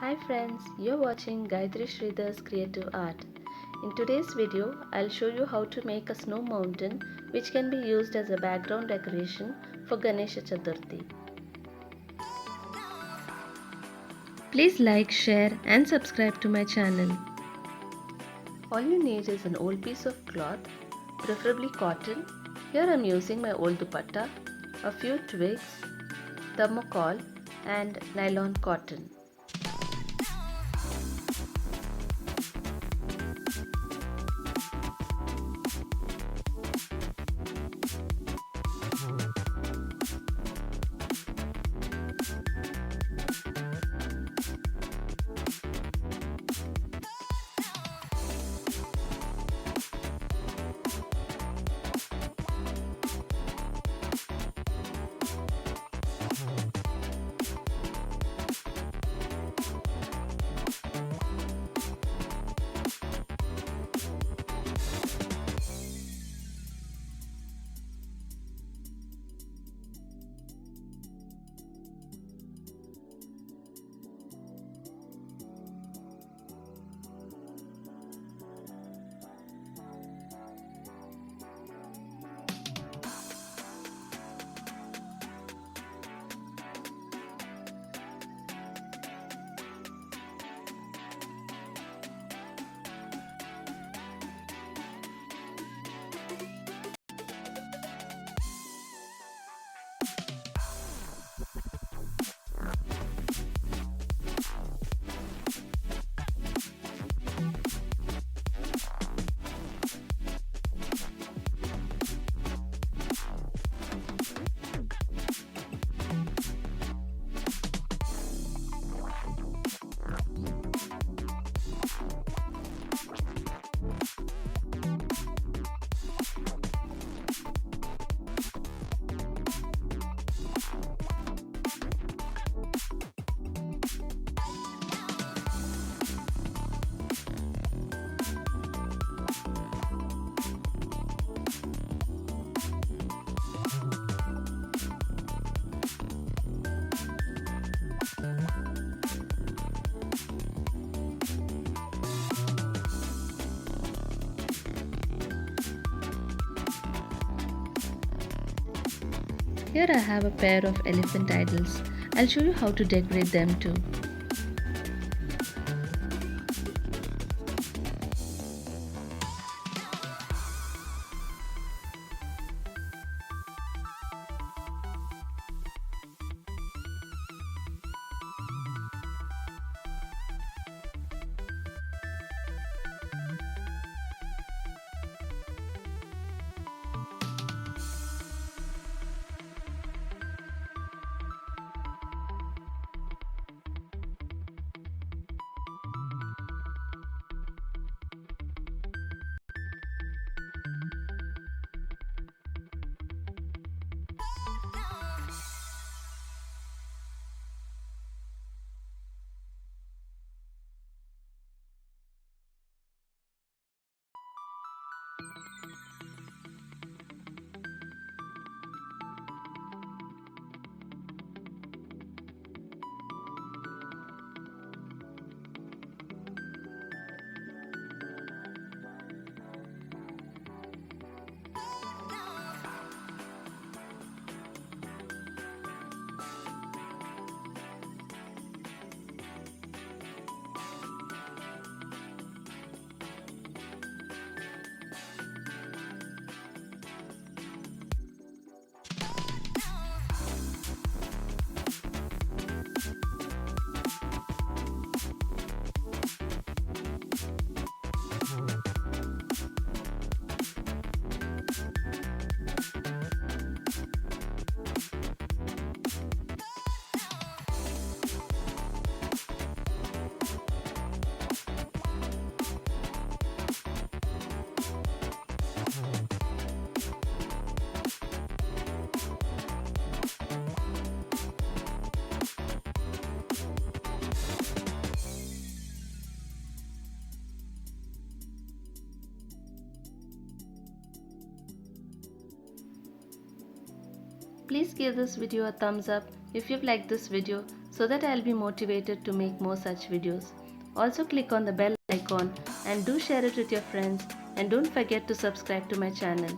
Hi friends, you're watching Gayatri Sridhar's Creative Art. In today's video, I'll show you how to make a snow mountain which can be used as a background decoration for Ganesha Chathurthi. Please like, share and subscribe to my channel. All you need is an old piece of cloth, preferably cotton. Here I'm using my old dupatta, a few twigs, thermocol and nylon cotton. Here I have a pair of elephant idols. I'll show you how to decorate them too. Please give this video a thumbs up if you've liked this video so that I'll be motivated to make more such videos. Also click on the bell icon and do share it with your friends, and don't forget to subscribe to my channel.